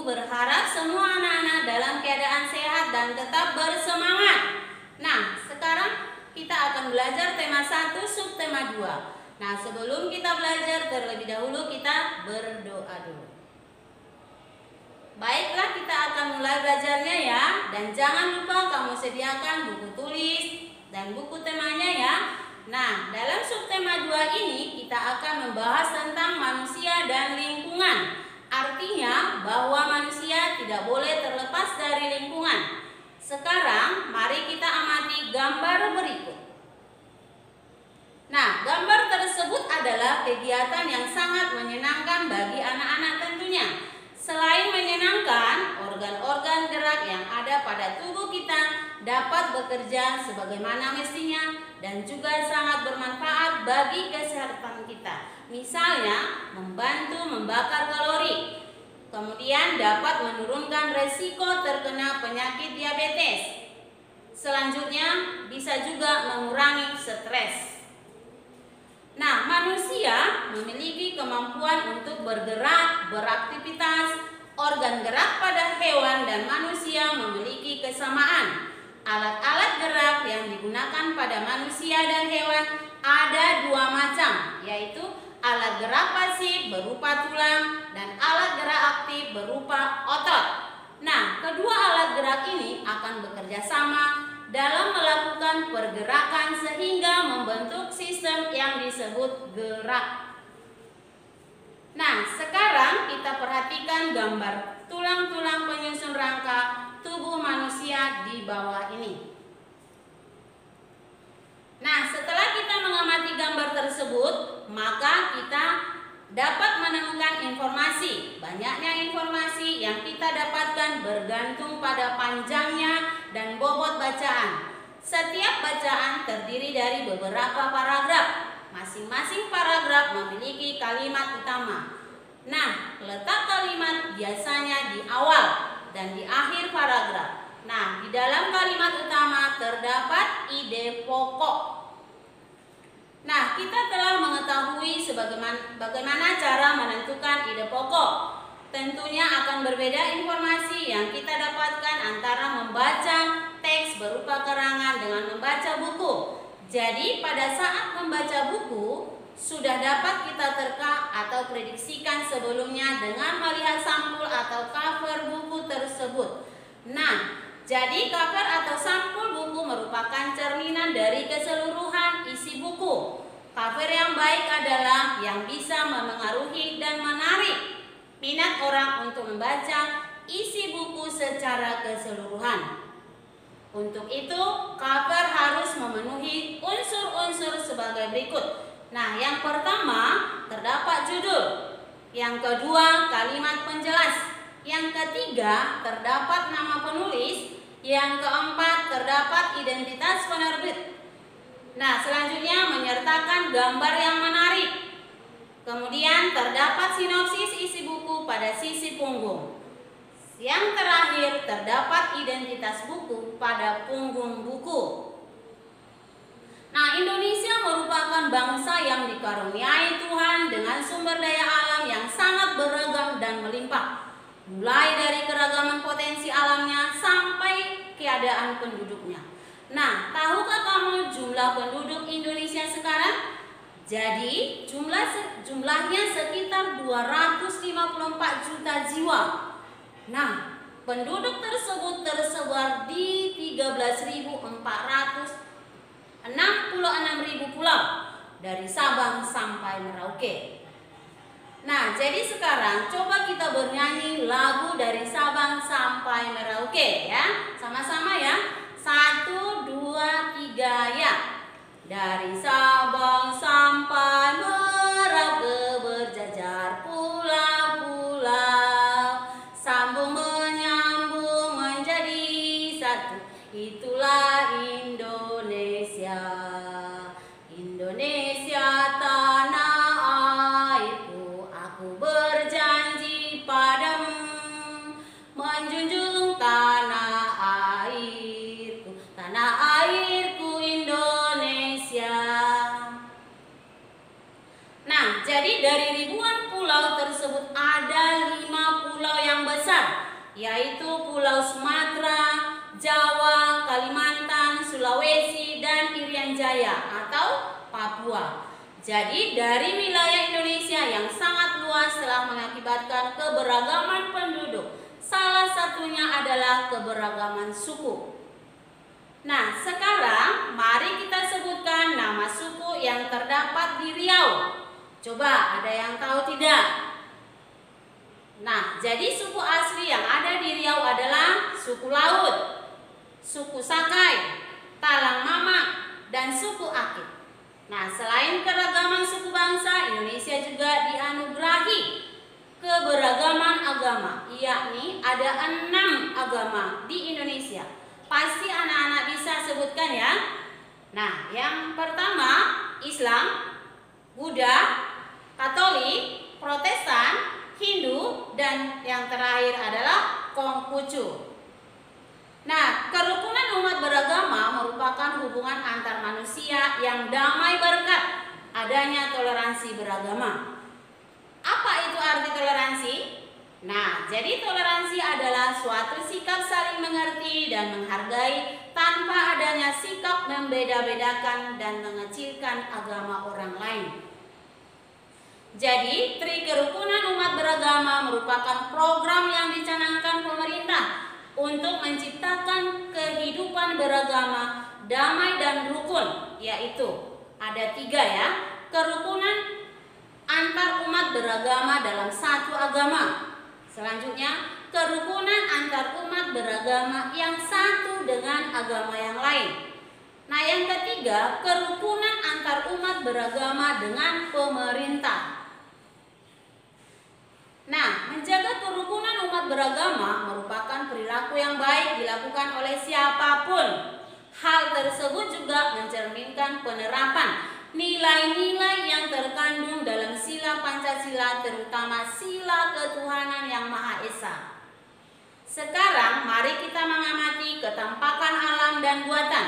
berharap semua anak-anak dalam keadaan sehat dan tetap bersemangat. Nah, sekarang kita akan belajar tema 1 subtema 2. Nah, sebelum kita belajar, terlebih dahulu kita berdoa dulu. Baiklah, kita akan mulai belajarnya ya. Dan jangan lupa kamu sediakan buku tulis dan buku temanya ya. Nah, dalam subtema 2 ini kita akan membahas tentang manusia dan lingkungan. Artinya bahwa manusia tidak boleh terlepas dari lingkungan. Sekarang mari kita amati gambar berikut. Nah, gambar tersebut adalah kegiatan yang sangat menyenangkan bagi anak-anak tentunya. Selain menyenangkan, organ-organ gerak yang ada pada tubuh kita dapat bekerja sebagaimana mestinya dan juga sangat bermanfaat bagi kesehatan kita. Misalnya, membantu membakar kalori. Kemudian dapat menurunkan resiko terkena penyakit diabetes. Selanjutnya bisa juga mengurangi stres. Nah, manusia memiliki kemampuan untuk bergerak, beraktivitas. Organ gerak pada hewan dan manusia memiliki kesamaan. Alat-alat gerak yang digunakan pada manusia dan hewan ada 2 macam, yaitu alat gerak pasif berupa tulang dan alat gerak aktif berupa otot. Nah, kedua alat gerak ini akan bekerja sama dalam melakukan pergerakan sehingga membentuk sistem yang disebut gerak. Nah, sekarang kita perhatikan gambar tulang-tulang penyusun rangka tubuh manusia di bawah ini. Nah, setelah kita mengamati gambar tersebut, maka kita dapat menemukan informasi. Banyaknya informasi yang kita dapatkan bergantung pada panjangnya dan bobot bacaan. Setiap bacaan terdiri dari beberapa paragraf. Masing-masing paragraf memiliki kalimat utama. Nah, letak kalimat biasanya di awal dan di akhir paragraf. Nah, di dalam kalimat utama terdapat ide pokok. Nah, kita telah mengetahui bagaimana cara menentukan ide pokok. Tentunya akan berbeda informasi yang kita dapatkan antara membaca teks berupa keterangan dengan membaca buku. Jadi, pada saat membaca buku, sudah dapat kita terka atau prediksikan sebelumnya dengan melihat sampul atau cover buku tersebut. Nah, jadi cover atau sampul buku merupakan cerminan dari keseluruhan isi buku. Cover yang baik adalah yang bisa memengaruhi dan menarik minat orang untuk membaca isi buku secara keseluruhan. Untuk itu, cover harus memenuhi unsur-unsur sebagai berikut. Nah, yang pertama terdapat judul. Yang kedua, kalimat penjelas. Yang ketiga, terdapat nama penulis. Yang keempat, terdapat identitas penerbit. Nah, selanjutnya menyertakan gambar yang menarik. Kemudian terdapat sinopsis isi buku pada sisi punggung. Yang terakhir, terdapat identitas buku pada punggung buku. Nah, Indonesia merupakan bangsa yang dikaruniai Tuhan dengan sumber daya alam yang sangat beragam dan melimpah. Mulai dari keragaman potensi alamnya sampai keadaan penduduknya. Nah, tahukah kamu jumlah penduduk Indonesia sekarang? Jadi, jumlahnya sekitar 254 juta jiwa. Nah, penduduk tersebut tersebar di 13.466 pulau dari Sabang sampai Merauke. Nah, jadi sekarang coba kita bernyanyi lagu dari Sabang sampai Merauke ya. Sama-sama ya. 1, 2, 3 ya. Dari Sabang sampai Merauke berjajar pulau-pulau, sambung menyambung menjadi satu. Itulah Indonesia. Indonesia tanah airku, aku berjanji padamu menjunjung tanah airku, tanah airku Indonesia. yaitu Pulau Sumatera, Jawa, Kalimantan, Sulawesi, dan Irian Jaya atau Papua. Jadi dari wilayah Indonesia yang sangat luas telah mengakibatkan keberagaman penduduk. Salah satunya adalah keberagaman suku. Nah, sekarang mari kita sebutkan nama suku yang terdapat di Riau. Coba ada yang tahu tidak? Nah, jadi suku asli yang ada di Riau adalah suku Laut, suku Sakai, Talang Mamak, dan suku Akit. Nah, selain keragaman suku bangsa, Indonesia juga dianugerahi keberagaman agama, yakni ada 6 agama di Indonesia. Pasti anak-anak bisa sebutkan ya. Nah, yang pertama Islam, Buddha, Katolik, Protestan, Hindu, dan yang terakhir adalah Konghucu. Nah, kerukunan umat beragama merupakan hubungan antar manusia yang damai berkat adanya toleransi beragama. Apa itu arti toleransi? Nah, jadi toleransi adalah suatu sikap saling mengerti dan menghargai tanpa adanya sikap membeda-bedakan dan mengecilkan agama orang lain. Jadi, Tri Kerukunan Umat Beragama merupakan program yang dicanangkan pemerintah untuk menciptakan kehidupan beragama damai dan rukun, yaitu ada 3 ya, kerukunan antar umat beragama dalam satu agama. Selanjutnya, kerukunan antar umat beragama yang satu dengan agama yang lain. Nah, yang ketiga, kerukunan antar umat beragama dengan pemerintah. Nah, menjaga kerukunan umat beragama merupakan perilaku yang baik dilakukan oleh siapapun. Hal tersebut juga mencerminkan penerapan nilai-nilai yang terkandung dalam sila Pancasila, terutama sila ketuhanan yang Maha Esa. Sekarang mari kita mengamati ketampakan alam dan buatan,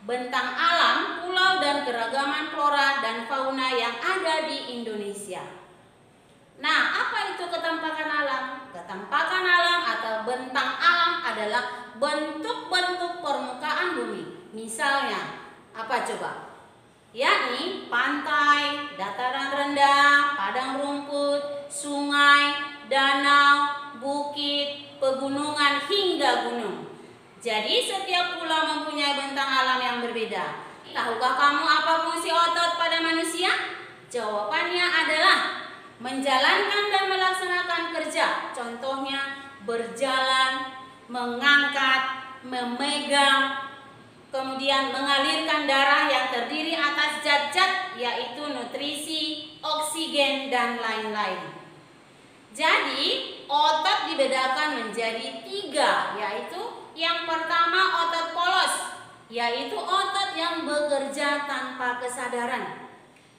bentang alam, pulau dan keragaman flora dan fauna yang ada di Indonesia. Nah, apa itu ketampakan alam? Ketampakan alam atau bentang alam adalah bentuk-bentuk permukaan bumi. Misalnya, apa coba? Yakni pantai, dataran rendah, padang rumput, sungai, danau, bukit, pegunungan hingga gunung. Jadi setiap pulau mempunyai bentang alam yang berbeda. Tahukah kamu apa fungsi otot pada manusia? Jawabannya adalah menjalankan dan melaksanakan kerja. Contohnya berjalan, mengangkat, memegang, kemudian mengalirkan darah yang terdiri atas zat-zat yaitu nutrisi, oksigen, dan lain-lain. Jadi otot dibedakan menjadi 3, yaitu yang pertama otot polos, yaitu otot yang bekerja tanpa kesadaran.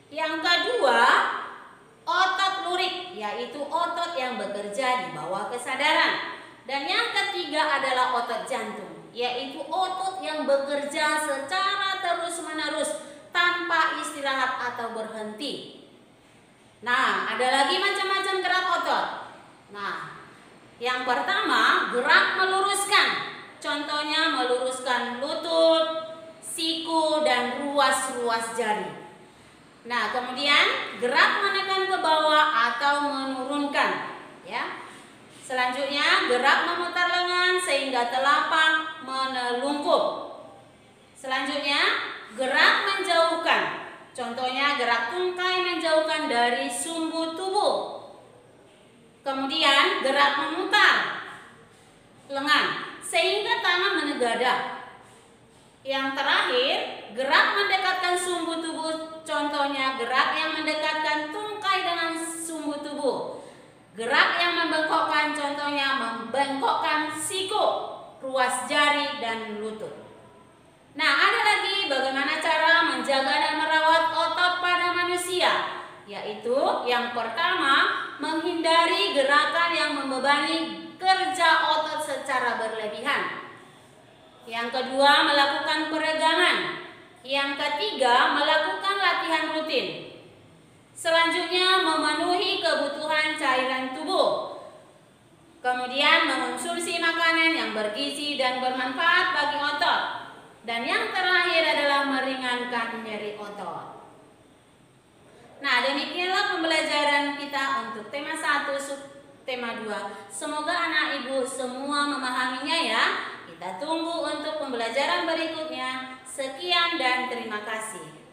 Yang kedua otot lurik, yaitu otot yang bekerja di bawah kesadaran. Dan yang ketiga adalah otot jantung, yaitu otot yang bekerja secara terus-menerus tanpa istirahat atau berhenti. Nah, ada lagi macam-macam gerak otot. Nah, yang pertama gerak meluruskan. Contohnya meluruskan lutut, siku, dan ruas-ruas jari. Nah, kemudian gerak menekan ke bawah atau menurunkan, ya. Selanjutnya gerak memutar lengan sehingga telapak menelungkup. Selanjutnya gerak menjauhkan. Contohnya gerak tungkai menjauhkan dari sumbu tubuh. Kemudian gerak memutar lengan sehingga tangan menegadah. Yang terakhir, gerak mendekatkan sumbu tubuh. Contohnya gerak yang mendekatkan tungkai dengan sumbu tubuh. Gerak yang membengkokkan, contohnya membengkokkan siku, ruas jari, dan lutut. Nah, ada lagi bagaimana cara menjaga dan merawat otot pada manusia. Yaitu yang pertama, menghindari gerakan yang membebani kerja otot secara berlebihan. Yang kedua, melakukan peregangan. Yang ketiga, melakukan latihan rutin. Selanjutnya, memenuhi kebutuhan cairan tubuh. Kemudian mengonsumsi makanan yang bergizi dan bermanfaat bagi otot. Dan yang terakhir adalah meringankan nyeri otot. Nah, demikianlah pembelajaran kita untuk tema 1 tema 2. Semoga anak ibu semua memahaminya ya. Kita tunggu untuk pembelajaran berikutnya. Sekian dan terima kasih.